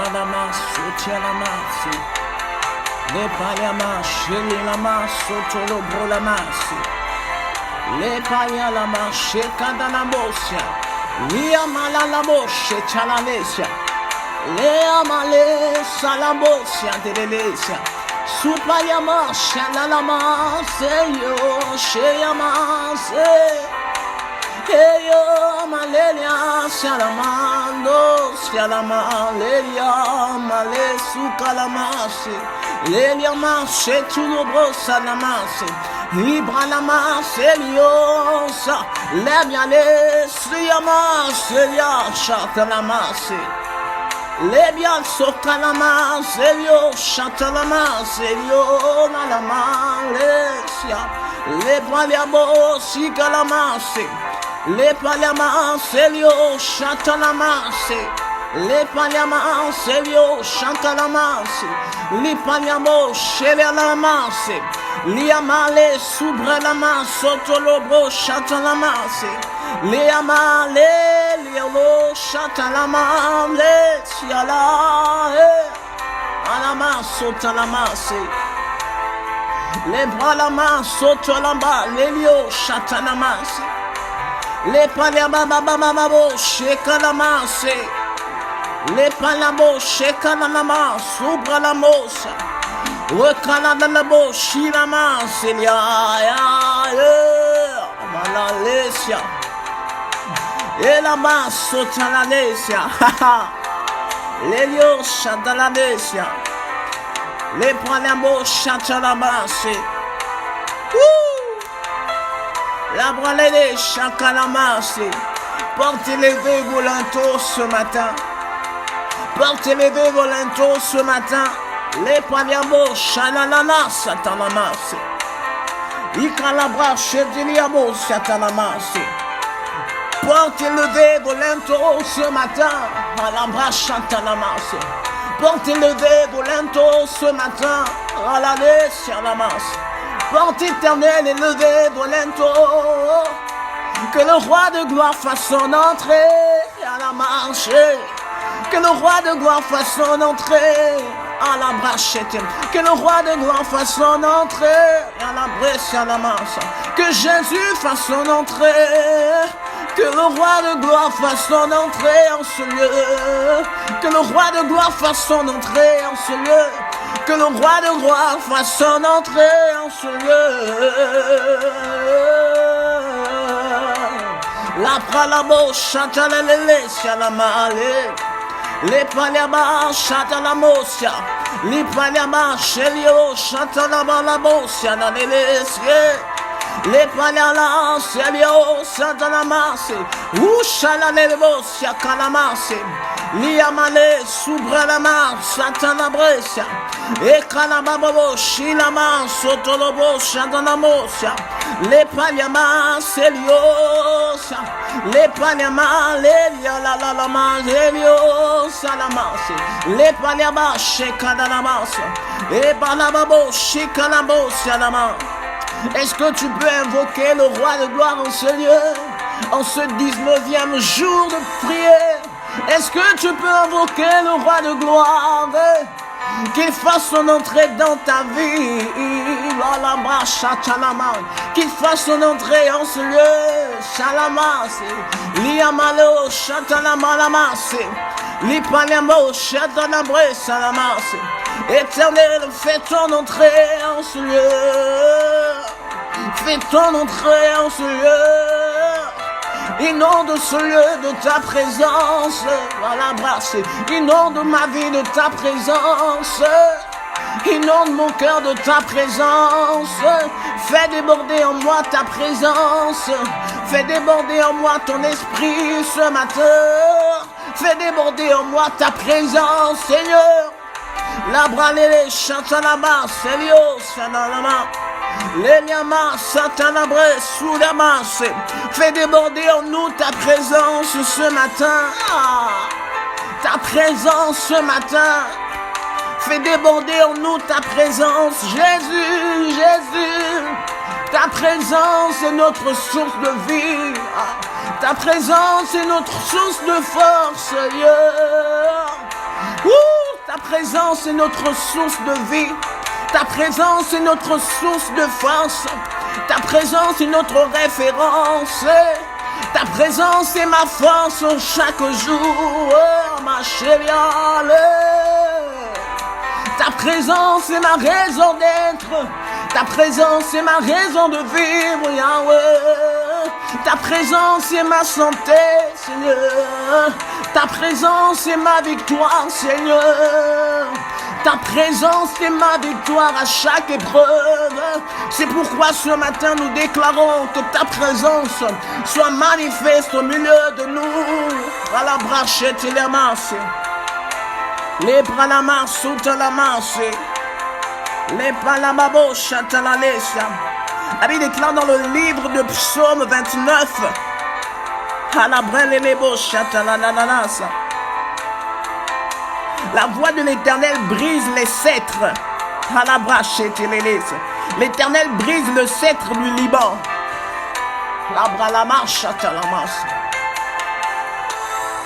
Kalama Sotialamasi. Le Payama Shelinama Sotolo Brolamasi. Le Payalama Shekadanamosia. Liamalamo Shechalalesia. Le Amale Salamosia Delesia. Supayama Shalalama Seyo Sheyama Se. Heyo Malelia Shalamando Shalama Lelia Male Sukalamasi. Lelia Mashe Tulobro Salamasi. Libralama Seliosa. Lebiale Siyama Selia Shatalamasi. Lebial Sokalama Selio Shatalama Selio Nalama Lesia. Le Paliamo Sikalamasi. Le Paliama Selio Shatalamasi. Le Paliama Selio Shatalamasi. Li Paliamo Shelelamasi. Liamale Subrelama Sotolobro Shatalamasi. Liamale Liolo Shatalama Le Siala Alama Sotalamasi. Le Bralama Sotolamba Lelio Shatalamasi. Le Paliama Babamabo Shekalamasi. Le Palamo Shekanama Subralamosa. Le Canadalabo Shilama Malalesia. Et la masse Sotalanesia. Lelio Shadalanesia. Les Palamo Shatalamasi. La bralée Shakalamasi. Portez les deux volantos ce matin. Portez les deux volantos ce matin. Les Paliamo Shalalana Satalamasi. Ikalabra Shediliamo Satalamasi. Portez le dé volento ce matin. Alabra Satalamasi. Portez le dé volento ce matin. Alale Sialamas. Porte éternelle et le dé volento. Que le roi de gloire fasse son entrée à la marche. Que le roi de gloire fasse son entrée à la brachette. Que le roi de gloire fasse son entrée à la brèche à la masse. Que Jésus fasse son entrée. Que le roi de gloire fasse son entrée en ce lieu. Que le roi de gloire fasse son entrée en ce lieu. Que le roi de gloire fasse son entrée en ce lieu. La pralabo chatalele sialamale. Les Paliama Shatalamosia. Les Paliama Shelio Shatalabalabosia Nanelesie. Les Paliala Selio Satalamasi. Ushalalebosia Kalamasi. Liamale Subralama Satanabresia. Et Kalababo Shilama Sotolobo Shatanamosia. Les Paliama Seliosa. Les Paliama Lelia la la la ma Selio Salamasi. Les Paliama Shekadalamasi. Et Balababo Shikalabosia Lama. Est-ce que tu peux invoquer le roi de gloire en ce lieu, en ce 19e jour de prière? Est-ce que tu peux invoquer le roi de gloire, qu'il fasse son entrée dans ta vie, qu'il fasse son entrée en ce lieu, Shalamasi, Liamalo, Shatalamalamasse, Lipaliamo, Shatalabre, Salamasi. Éternel, fais ton entrée en ce lieu. Fais ton entrée en ce lieu. Inonde ce lieu de ta présence. Voilà, brasse. Inonde ma vie de ta présence. Inonde mon cœur de ta présence. Fais déborder en moi ta présence. Fais déborder en moi ton esprit ce matin. Fais déborder en moi ta présence, Seigneur. La bralele chantalama, Selio, Sanalama. L'Eliama, Satanabre, Soulamas. Fais déborder en nous ta présence ce matin. Ta présence ce matin. Fais déborder en nous ta présence. Jésus, Jésus. Ta présence est notre source de vie. Ta présence est notre source de force, Seigneur. Ta présence est notre source de vie. Ta présence est notre source de force. Ta présence est notre référence. Ta présence est ma force chaque jour. Ma chérie. Ta présence est ma raison d'être. Ta présence est ma raison de vivre, Yahweh. Ta présence est ma santé, Seigneur. Ta présence est ma victoire, Seigneur. Ta présence est ma victoire à chaque épreuve. C'est pourquoi ce matin nous déclarons que ta présence soit manifeste au milieu de nous. À la brachette et la masse. Les bras la masse, sous la masse. Les palamabo chatalalesha. La Bible déclare dans le livre de Psaume 29. Alabrelebo chatalalasa. La voix de l'Éternel brise les cètres. L'Éternel brise le cètre du Liban.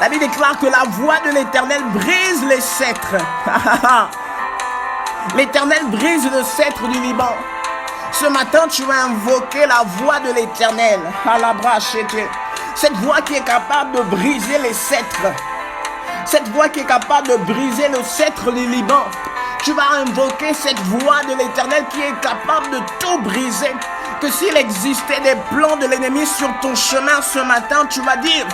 La Bible déclare que la voix de l'Éternel brise les cètres. L'Éternel brise le cètre du Liban. Ce matin, tu vas invoquer la voix de l'Éternel. Cette voix qui est capable de briser les cètres. Cette voix qui est capable de briser le cètre du Liban. Tu vas invoquer cette voix de l'Éternel qui est capable de tout briser. Que s'il existait des plans de l'ennemi sur ton chemin ce matin, tu vas dire: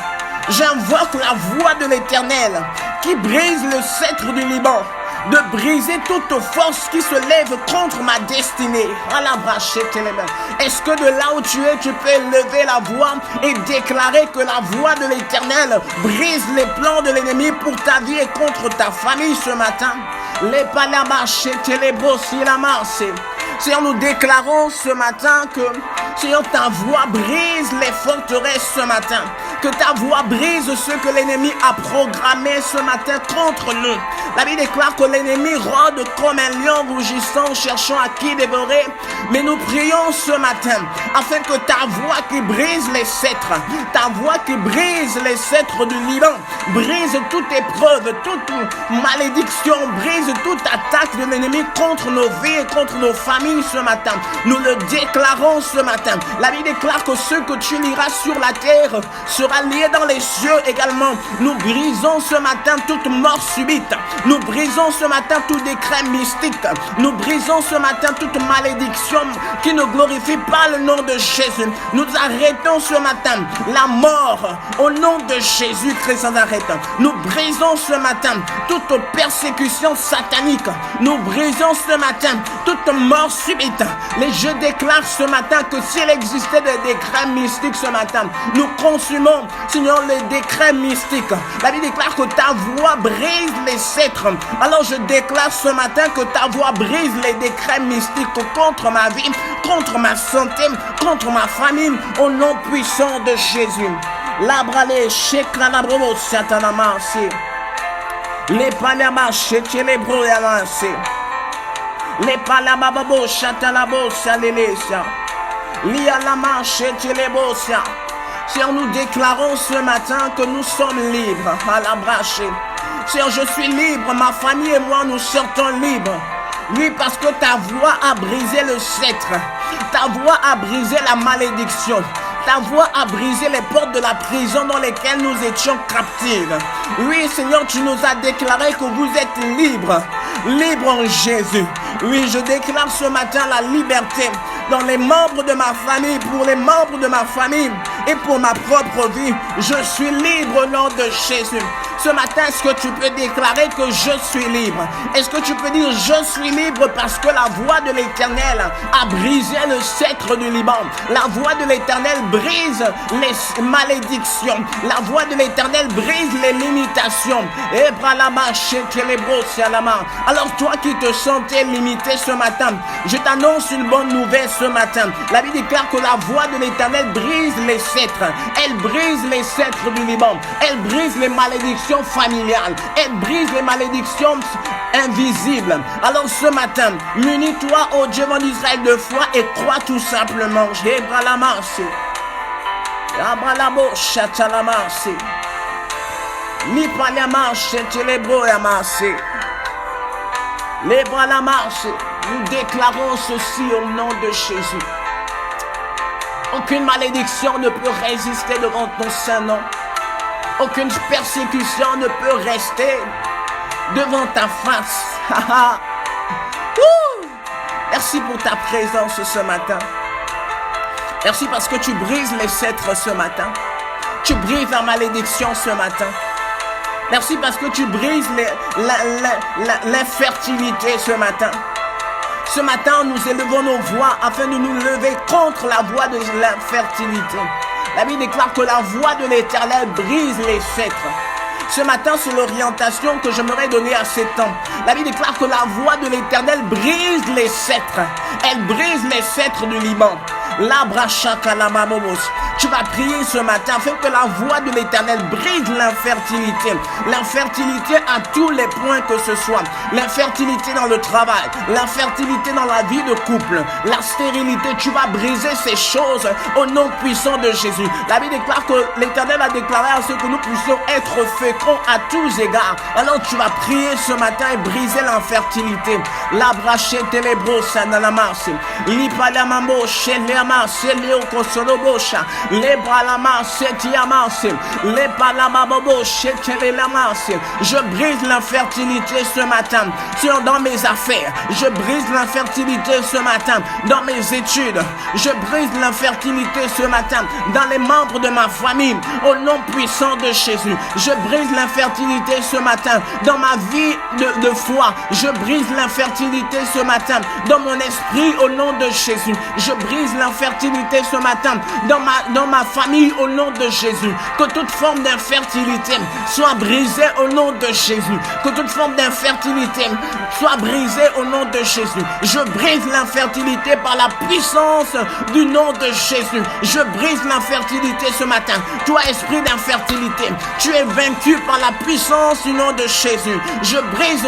j'invoque la voix de l'Éternel qui brise le cètre du Liban. De briser toute force qui se lève contre ma destinée. Est-ce que de là où tu es, tu peux lever la voix et déclarer que la voix de l'Éternel brise les plans de l'ennemi pour ta vie et contre ta famille ce matin? Les palamaches et les brossilamas. Seigneur, nous déclarons ce matin que, Seigneur, ta voix brise les forteresses ce matin. Que ta voix brise ce que l'ennemi a programmé ce matin contre nous. La Bible déclare que l'ennemi rôde comme un lion rougissant, cherchant à qui dévorer. Mais nous prions ce matin afin que ta voix qui brise les cètres, ta voix qui brise les cètres du Liban, brise toute épreuve, toute malédiction, brise toute attaque de l'ennemi contre nos vies et contre nos familles ce matin. Nous le déclarons ce matin. La Bible déclare que ce que tu liras sur la terre sera lié dans les cieux également. Nous brisons ce matin toute mort subite. Nous brisons ce matin tout décret mystique. Nous brisons ce matin toute malédiction qui ne glorifie pas le nom de Jésus. Nous arrêtons ce matin la mort au nom de Jésus-Christ. Nous brisons ce matin toute persécution satanique. Nous brisons ce matin toute mort subite. Et je déclare ce matin que s'il existait des décrets mystiques ce matin, nous consumons, Seigneur, les décrets mystiques. La Bible déclare que ta voix brise les cètres. Alors je déclare ce matin que ta voix brise les décrets mystiques contre ma vie, contre ma santé, contre ma famille, au nom puissant de Jésus. Labrale, shekranabrolo, satanamasi. Les palamaches, les broyalansi. Les palamababo, chatalabo, salelesia. Lialamache, les bosia. Seigneur, nous déclarons ce matin que nous sommes libres à la brache. Seigneur, je suis libre, ma famille et moi, nous sortons libres. Oui, parce que ta voix a brisé le sceptre. Ta voix a brisé la malédiction. Ta voix a brisé les portes de la prison dans lesquelles nous étions captifs. Oui, Seigneur, tu nous as déclaré que vous êtes libres. Libres en Jésus. Oui, je déclare ce matin la liberté dans les membres de ma famille, pour les membres de ma famille et pour ma propre vie. Je suis libre au nom de Jésus. Ce matin, est-ce que tu peux déclarer que je suis libre? Est-ce que tu peux dire je suis libre parce que la voix de l'Éternel a brisé le sceptre du Liban? La voix de l'Éternel brise les malédictions. La voix de l'Éternel brise les limitations. Alors toi qui te sentais limité ce matin, je t'annonce une bonne nouvelle ce matin. La Bible déclare que la voix de l'Éternel brise les cètres. Elle brise les cètres du Liban. Elle brise les malédictions familiales. Elle brise les malédictions invisibles. Alors ce matin, munis-toi au Dieu d'Israël de foi et crois tout simplement. Li paliamache, telebro yamase. Les bras la marche. Nous déclarons ceci au nom de Jésus. Aucune malédiction ne peut résister devant ton saint nom. Aucune persécution ne peut rester devant ta face. Merci pour ta présence ce matin. Merci parce que tu brises les sceptres ce matin. Tu brises la malédiction ce matin. Merci parce que tu brises l'infertilité ce matin. Ce matin, nous élevons nos voix afin de nous lever contre la voix de l'infertilité. La Bible déclare que la voix de l'Éternel brise les sceptres. Ce matin, c'est l'orientation que j'aimerais donner à ces temps. La Bible déclare que la voix de l'Éternel brise les sceptres. Elle brise les sceptres du Liban. Tu vas prier ce matin afin que la voix de l'Éternel brise l'infertilité. L'infertilité à tous les points que ce soit. L'infertilité dans le travail, l'infertilité dans la vie de couple, la stérilité. Tu vas briser ces choses au nom puissant de Jésus. La Bible déclare que l'Éternel a déclaré à ce que nous puissions être féconds à tous égards. Alors tu vas prier ce matin et briser l'infertilité. La brachette telebro sanalamas. Lipalamambo sheleamas seleo kosolobosha. Les balamas setiamas. Les balamabobo shetelelamas. Je brise l'infertilité ce matin dans mes affaires. Je brise l'infertilité ce matin dans mes études. Je brise l'infertilité ce matin dans les membres de ma famille. Au nom puissant de Jésus. Je brise l'infertilité ce matin dans ma vie de foi. Je brise l'infertilité ce matin dans mon esprit au nom de Jésus. Je brise l'infertilité ce matin dans ma famille au nom de Jésus. Que toute forme d'infertilité soit brisée au nom de Jésus. Que toute forme d'infertilité soit brisée au nom de Jésus. Je brise l'infertilité par la puissance du nom de Jésus. Je brise l'infertilité ce matin. Toi, esprit d'infertilité, tu es vaincu par la puissance du nom de Jésus. Je brise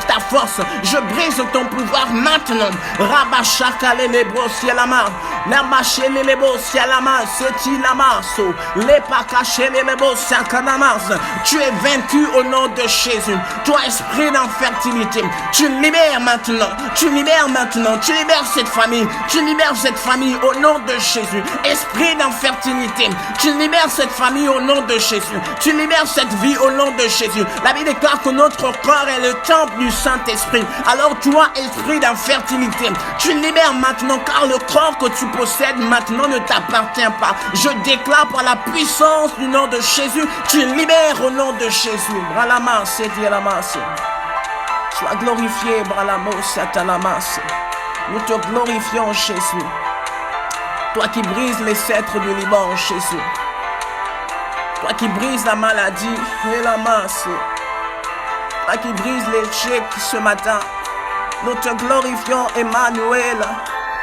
ta force. Je brise ton pouvoir maintenant. Rabachakale les brossielama. Namachele les brossielama. Seti lamaso. Les pakachele les brossiakanamas. Tu es vaincu au nom de Jésus. Toi, esprit d'infertilité, tu libères maintenant. Tu libères maintenant. Tu libères cette famille. Tu libères cette famille au nom de Jésus. Esprit d'infertilité, tu libères cette famille au nom de Jésus. Tu libères cette vie au nom de Jésus. La Bible déclare que notre corps est le temple du Saint-Esprit. Alors toi, esprit d'infertilité, tu libères maintenant car le corps que tu possèdes maintenant ne t'appartient pas. Je déclare par la puissance du nom de Jésus, tu libères au nom de Jésus. Bralama, c'est Dialamas. Sois glorifié, Bralamo, Satanamas. Nous te glorifions, Jésus. Toi qui brises les sceptres du Liban, Jésus. Toi qui brises la maladie et la masse. Toi qui brises l'échec ce matin. Nous te glorifions, Emmanuel.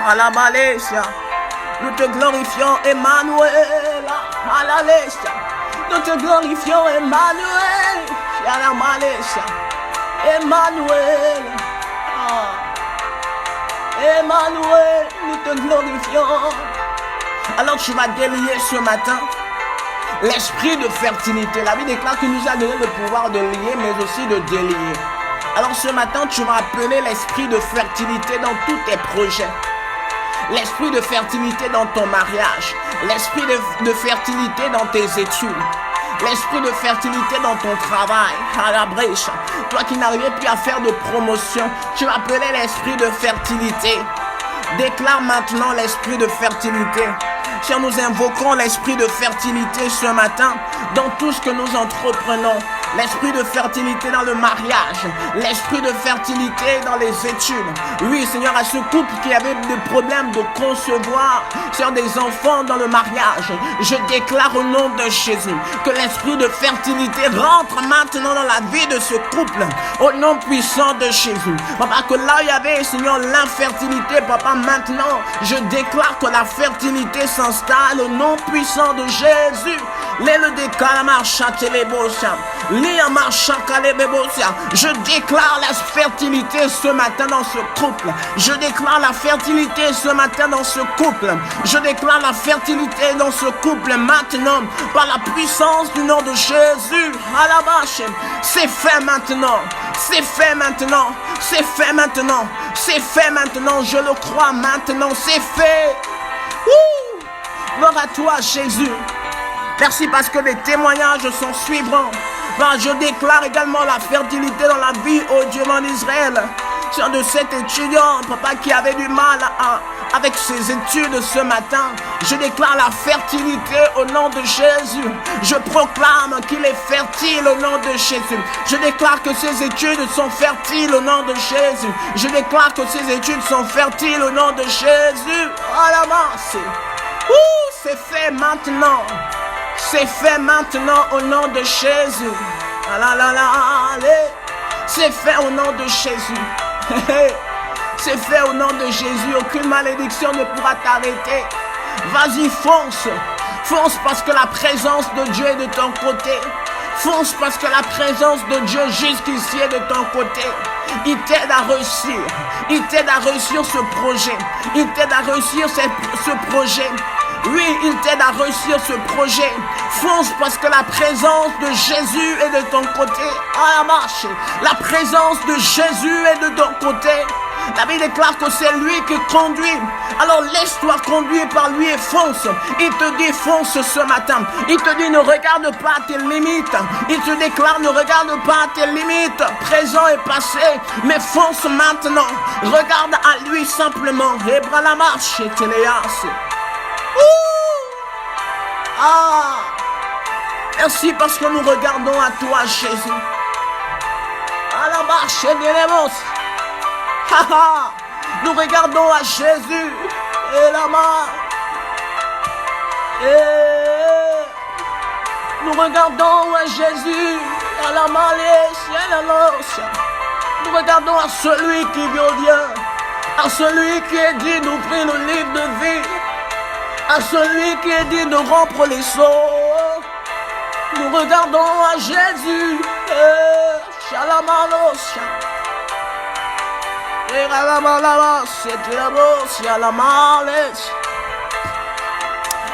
À la Malaysia. Nous te glorifions, Emmanuel. À la Malaysia. Nous te glorifions, Emmanuel. À la Malaysia. Emmanuel. Emmanuel, nous te glorifions. Alors tu vas délier ce matin l'esprit de fertilité. La Bible déclare qu'il nous a donné le pouvoir de lier, mais aussi de délier. Alors ce matin, tu vas appeler l'esprit de fertilité dans tous tes projets. L'esprit de fertilité dans ton mariage. L'esprit de fertilité dans tes études. L'esprit de fertilité dans ton travail, à la brèche. Toi qui n'arrivais plus à faire de promotion, tu vas appeler l'esprit de fertilité. Déclare maintenant l'esprit de fertilité. Si nous invoquons l'esprit de fertilité ce matin dans tout ce que nous entreprenons. L'esprit de fertilité dans le mariage. L'esprit de fertilité dans les études. Oui, Seigneur, à ce couple qui avait des problèmes de concevoir sur des enfants dans le mariage, je déclare au nom de Jésus que l'esprit de fertilité rentre maintenant dans la vie de ce couple. Au nom puissant de Jésus. Papa, que là il y avait, Seigneur, l'infertilité, Papa, maintenant, je déclare que la fertilité s'installe au nom puissant de Jésus. Je déclare la fertilité ce matin dans ce couple. Je déclare la fertilité ce matin dans ce couple. Je déclare la fertilité dans ce couple maintenant par la puissance du nom de Jésus. C'est fait maintenant. C'est fait maintenant. C'est fait maintenant. C'est fait maintenant. Je le crois maintenant. C'est fait. Gloire à toi, Jésus. Merci parce que les témoignages sont suivants. Je déclare également la fertilité dans la vie, oh Dieu mon Israël. Sur de cet étudiant, papa, qui avait du mal avec ses études ce matin. Je déclare la fertilité au nom de Jésus. Je proclame qu'il est fertile au nom de Jésus. Je déclare que ses études sont fertiles au nom de Jésus. Je déclare que ses études sont fertiles au nom de Jésus. C'est fait maintenant. C'est fait maintenant au nom de Jésus. C'est fait au nom de Jésus. C'est fait au nom de Jésus. Aucune malédiction ne pourra t'arrêter. Vas-y, fonce. Fonce parce que la présence de Dieu est de ton côté. Fonce parce que la présence de Dieu jusqu'ici est de ton côté. Il t'aide à réussir. Il t'aide à réussir ce projet. Il t'aide à réussir ce projet. Oui, il t'aide à réussir ce projet. Fonce parce que la présence de Jésus est de ton côté. La présence de Jésus est de ton côté. La Bible déclare que c'est lui qui conduit. Alors laisse-toi conduire par lui et fonce. Il te dit fonce ce matin. Il te dit ne regarde pas tes limites. Il te déclare ne regarde pas tes limites. Présent et passé. Mais fonce maintenant. Regarde à lui simplement. Hebra la marche et téléas. Merci parce que nous regardons à toi, Jésus. À la marche et nous regardons à Jésus. Et la main. Nous regardons à Jésus. À la main. Nous regardons à celui qui vient. À celui qui est dit d'ouvrir le livre de vie. À celui qui est dit de rompre les sceaux. Nous regardons à Jésus.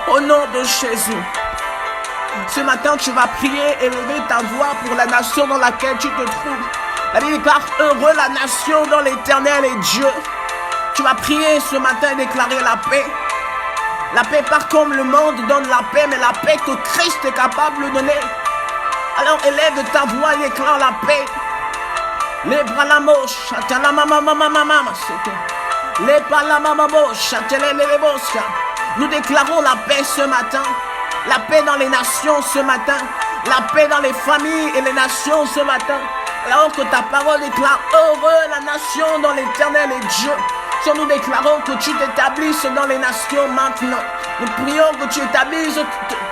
Au nom de Jésus. Ce matin, tu vas prier et lever ta voix pour la nation dans laquelle tu te trouves. La Bible déclare heureux la nation dont l'Éternel est Dieu. Tu vas prier ce matin et déclarer la paix. La paix pas comme le monde donne la paix, mais la paix que Christ est capable de donner. Alors élève ta voix et déclare la paix. Les bras la moche, la mama, les palamamamos, nous déclarons la paix ce matin. La paix dans les nations ce matin. La paix dans les familles et les nations ce matin. Alors que ta parole déclare heureux la nation dont l'Éternel est Dieu. Si nous déclarons que tu t'établisses dans les nations maintenant. Nous prions que tu établisses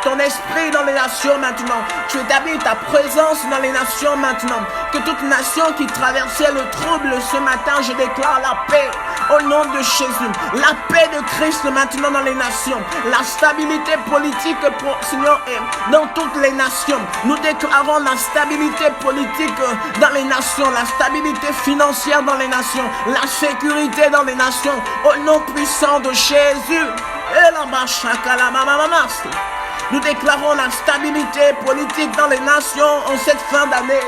ton esprit dans les nations maintenant. Tu établis ta présence dans les nations maintenant. Que toute nation qui traversait le trouble ce matin, je déclare la paix au nom de Jésus. La paix de Christ maintenant dans les nations. La stabilité politique, Seigneur, est dans toutes les nations. Nous déclarons la stabilité politique dans les nations. La stabilité financière dans les nations. La sécurité dans les nations. Au nom puissant de Jésus. Et la nous déclarons la stabilité politique dans les nations en cette fin d'année.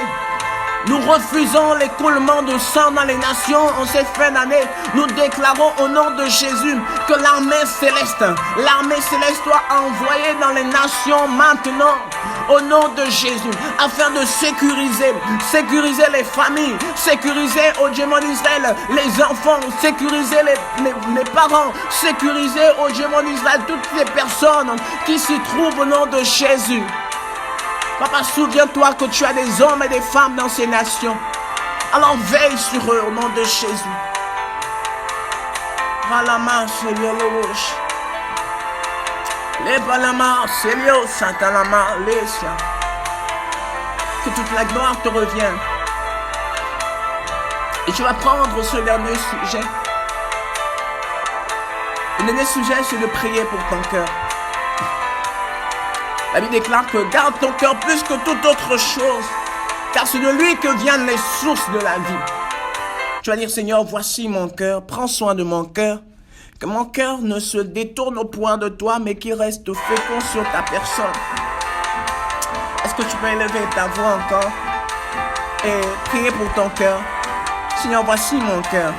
Nous refusons l'écoulement de sang dans les nations en cette fin d'année. Nous déclarons au nom de Jésus que l'armée céleste soit envoyée dans les nations maintenant. Au nom de Jésus, afin de sécuriser les familles, sécuriser, oh Dieu mon Israël, les enfants, sécuriser les parents, sécuriser, oh Dieu mon Israël, toutes les personnes qui s'y trouvent au nom de Jésus. Papa, souviens-toi que tu as des hommes et des femmes dans ces nations. Alors veille sur eux au nom de Jésus. Que toute la gloire te revienne. Et tu vas prendre ce dernier sujet. Le dernier sujet, c'est de prier pour ton cœur. La Bible déclare que garde ton cœur plus que toute autre chose, car c'est de lui que viennent les sources de la vie. Tu vas dire, Seigneur, voici mon cœur, prends soin de mon cœur, que mon cœur ne se détourne au point de toi, mais qu'il reste fécond sur ta personne. Est-ce que tu peux élever ta voix encore et prier pour ton cœur? Seigneur, voici mon cœur.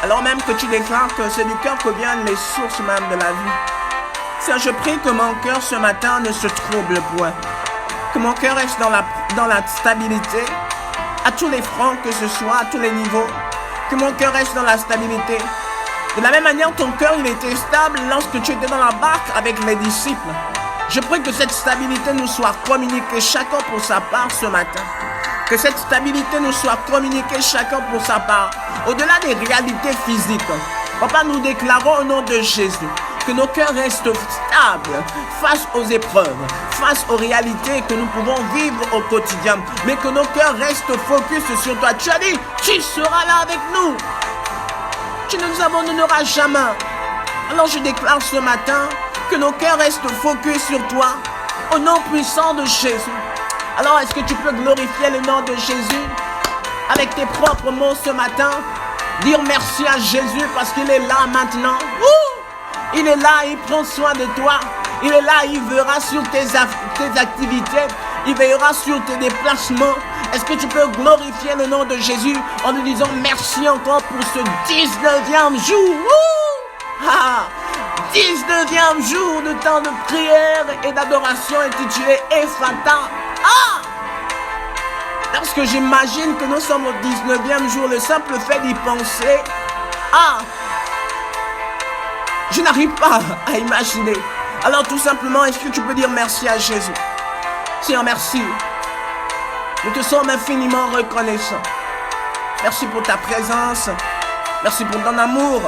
Alors même que tu déclares que c'est du cœur que viennent les sources même de la vie. Seigneur, je prie que mon cœur ce matin ne se trouble point. Que mon cœur reste dans la stabilité, à tous les fronts que ce soit, à tous les niveaux. Que mon cœur reste dans la stabilité. De la même manière, ton cœur, il était stable lorsque tu étais dans la barque avec les disciples. Je prie que cette stabilité nous soit communiquée chacun pour sa part ce matin. Que cette stabilité nous soit communiquée chacun pour sa part. Au-delà des réalités physiques. Papa, nous déclarons au nom de Jésus que nos cœurs restent stables face aux épreuves, face aux réalités que nous pouvons vivre au quotidien. Mais que nos cœurs restent focus sur toi. Tu as dit, tu seras là avec nous. Tu ne nous abandonneras jamais. Alors je déclare ce matin que nos cœurs restent focus sur toi, au nom puissant de Jésus. Alors est-ce que tu peux glorifier le nom de Jésus avec tes propres mots ce matin? Dire merci à Jésus parce qu'il est là maintenant. Il est là, il prend soin de toi. Il est là, il verra sur tes activités. Il veillera sur tes déplacements. Est-ce que tu peux glorifier le nom de Jésus en nous disant merci encore pour ce 19e jour? 19e jour de temps de prière et d'adoration intitulé Ephata. Lorsque j'imagine que nous sommes au 19e jour, le simple fait d'y penser, je n'arrive pas à imaginer. Alors tout simplement, est-ce que tu peux dire merci à Jésus? Seigneur, merci. Nous te sommes infiniment reconnaissants. Merci pour ta présence. Merci pour ton amour.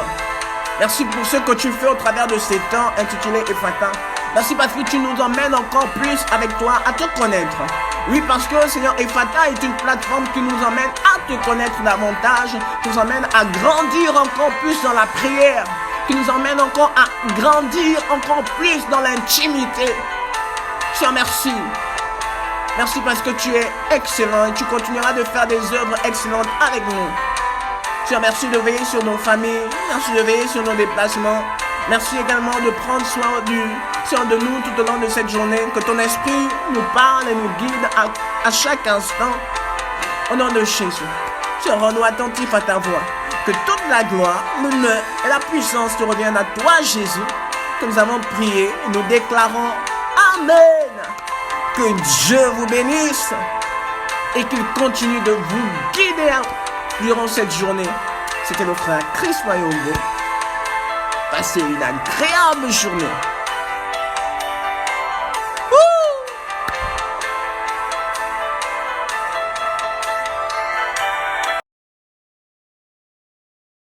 Merci pour ce que tu fais au travers de ces temps intitulés Ephata. Merci parce que tu nous emmènes encore plus avec toi à te connaître. Oui, parce que Seigneur, Ephata est une plateforme qui nous emmène à te connaître davantage, qui nous emmène à grandir encore plus dans la prière, qui nous emmène encore à grandir encore plus dans l'intimité. Seigneur, merci. Merci parce que tu es excellent et tu continueras de faire des œuvres excellentes avec nous. Seigneur, merci de veiller sur nos familles, merci de veiller sur nos déplacements. Merci également de prendre soin de nous tout au long de cette journée. Que ton esprit nous parle et nous guide à chaque instant. Au nom de Jésus, Seigneur, rends-nous attentifs à ta voix. Que toute la gloire, l'honneur et la puissance te reviennent à toi, Jésus. Que nous avons prié et nous déclarons Amen. Que Dieu vous bénisse et qu'il continue de vous guider durant cette journée. C'était le frère Chris Mayombo. Passez une agréable journée.